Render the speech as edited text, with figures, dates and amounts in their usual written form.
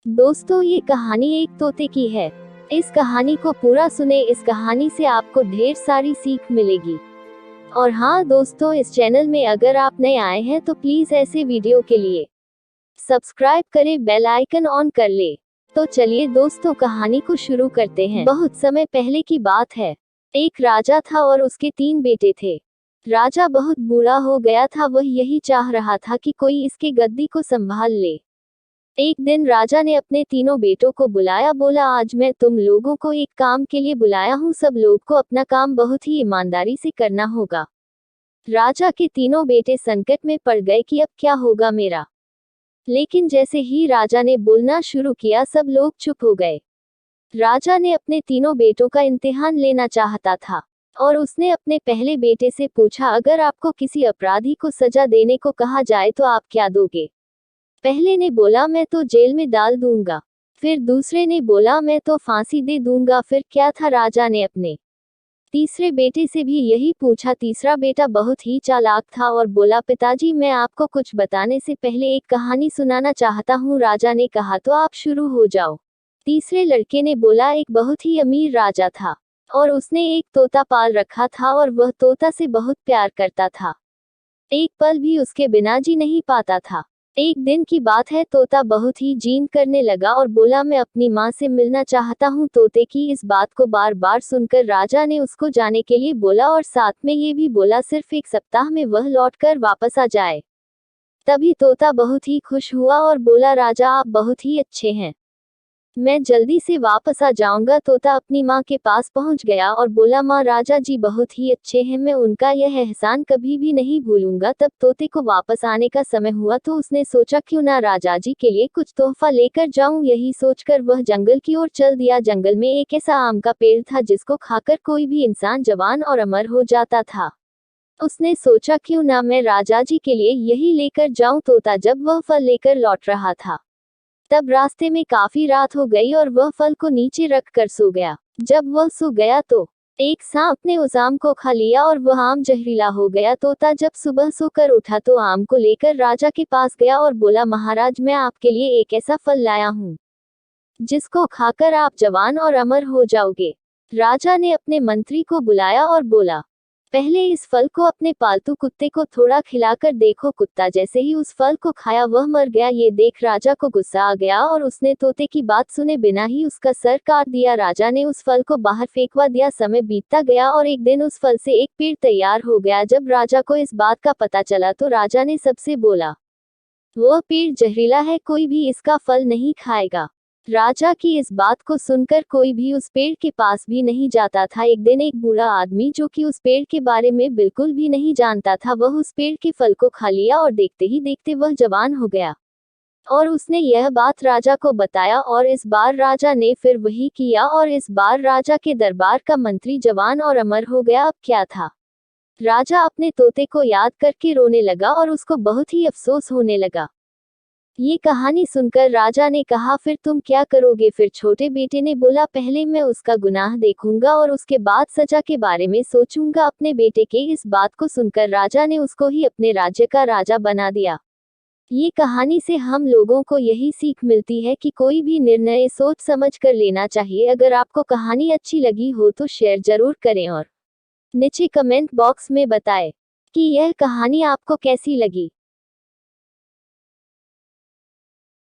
दोस्तों, ये कहानी एक तोते की है। इस कहानी को पूरा सुने, इस कहानी से आपको ढेर सारी सीख मिलेगी। और हाँ दोस्तों, इस चैनल में अगर आप नए आए हैं तो प्लीज ऐसे वीडियो के लिए सब्सक्राइब करें, बेल आइकन ऑन कर ले। तो चलिए दोस्तों, कहानी को शुरू करते हैं। बहुत समय पहले की बात है। एक राजा था और उसके 3 बेटे थे। राजा बहुत बूढ़ा हो गया था, वह यही चाह रहा था कि कोई इसके गद्दी को संभाल ले। एक दिन राजा ने अपने तीनों बेटों को बुलाया, बोला आज मैं तुम लोगों को एक काम के लिए बुलाया हूँ, सब लोग को अपना काम बहुत ही ईमानदारी से करना होगा। राजा के तीनों बेटे संकट में पड़ गए कि अब क्या होगा मेरा। लेकिन जैसे ही राजा ने बोलना शुरू किया, सब लोग चुप हो गए। राजा ने अपने तीनों बेटों का इम्तिहान लेना चाहता था और उसने अपने पहले बेटे से पूछा, अगर आपको किसी अपराधी को सजा देने को कहा जाए तो आप क्या दोगे। पहले ने बोला मैं तो जेल में डाल दूंगा। फिर दूसरे ने बोला मैं तो फांसी दे दूंगा। फिर क्या था, राजा ने अपने तीसरे बेटे से भी यही पूछा। तीसरा बेटा बहुत ही चालाक था और बोला, पिताजी मैं आपको कुछ बताने से पहले एक कहानी सुनाना चाहता हूँ। राजा ने कहा तो आप शुरू हो जाओ। तीसरे लड़के ने बोला, एक बहुत ही अमीर राजा था और उसने एक तोता पाल रखा था और वह तोता से बहुत प्यार करता था। एक पल भी उसके बिना जी नहीं पाता था। एक दिन की बात है, तोता बहुत ही जीन करने लगा और बोला मैं अपनी माँ से मिलना चाहता हूँ। तोते की इस बात को बार बार सुनकर राजा ने उसको जाने के लिए बोला और साथ में ये भी बोला सिर्फ 1 सप्ताह में वह लौटकर वापस आ जाए। तभी तोता बहुत ही खुश हुआ और बोला, राजा आप बहुत ही अच्छे हैं, मैं जल्दी से वापस आ जाऊंगा। तोता अपनी माँ के पास पहुंच गया और बोला, माँ राजा जी बहुत ही अच्छे हैं, मैं उनका यह एहसान कभी भी नहीं भूलूंगा। तब तोते को वापस आने का समय हुआ तो उसने सोचा क्यों ना राजा जी के लिए कुछ तोहफा लेकर जाऊं। यही सोचकर वह जंगल की ओर चल दिया। जंगल में एक ऐसा आम का पेड़ था जिसको खाकर कोई भी इंसान जवान और अमर हो जाता था। उसने सोचा क्यों ना मैं राजा जी के लिए यही लेकर जाऊं। तोता जब वह फल लेकर लौट रहा था तब रास्ते में काफी रात हो गई और वह फल को नीचे रख कर सो गया। जब वह सो गया तो एक सांप ने उस आम को खा लिया और वह आम जहरीला हो गया। तोता जब सुबह सोकर उठा तो आम को लेकर राजा के पास गया और बोला, महाराज मैं आपके लिए एक ऐसा फल लाया हूँ जिसको खाकर आप जवान और अमर हो जाओगे। राजा ने अपने मंत्री को बुलाया और बोला, पहले इस फल को अपने पालतू कुत्ते को थोड़ा खिलाकर देखो। कुत्ता जैसे ही उस फल को खाया वह मर गया। ये देख राजा को गुस्सा आ गया और उसने तोते की बात सुने बिना ही उसका सर काट दिया। राजा ने उस फल को बाहर फेंकवा दिया। समय बीतता गया और एक दिन उस फल से एक पेड़ तैयार हो गया। जब राजा को इस बात का पता चला तो राजा ने सबसे बोला, वह पेड़ जहरीला है, कोई भी इसका फल नहीं खाएगा। राजा की इस बात को सुनकर कोई भी उस पेड़ के पास भी नहीं जाता था। एक दिन एक बूढ़ा आदमी जो कि उस पेड़ के बारे में बिल्कुल भी नहीं जानता था, वह उस पेड़ के फल को खा लिया और देखते ही देखते वह जवान हो गया। और उसने यह बात राजा को बताया और इस बार राजा ने फिर वही किया और इस बार राजा के दरबार का मंत्री जवान और अमर हो गया। अब क्या था, राजा अपने तोते को याद करके रोने लगा और उसको बहुत ही अफसोस होने लगा। ये कहानी सुनकर राजा ने कहा, फिर तुम क्या करोगे। फिर छोटे बेटे ने बोला, पहले मैं उसका गुनाह देखूंगा और उसके बाद सजा के बारे में सोचूंगा। अपने बेटे के इस बात को सुनकर राजा ने उसको ही अपने राज्य का राजा बना दिया। ये कहानी से हम लोगों को यही सीख मिलती है कि कोई भी निर्णय सोच समझ कर लेना चाहिए। अगर आपको कहानी अच्छी लगी हो तो शेयर जरूर करें और नीचे कमेंट बॉक्स में बताएं कि यह कहानी आपको कैसी लगी।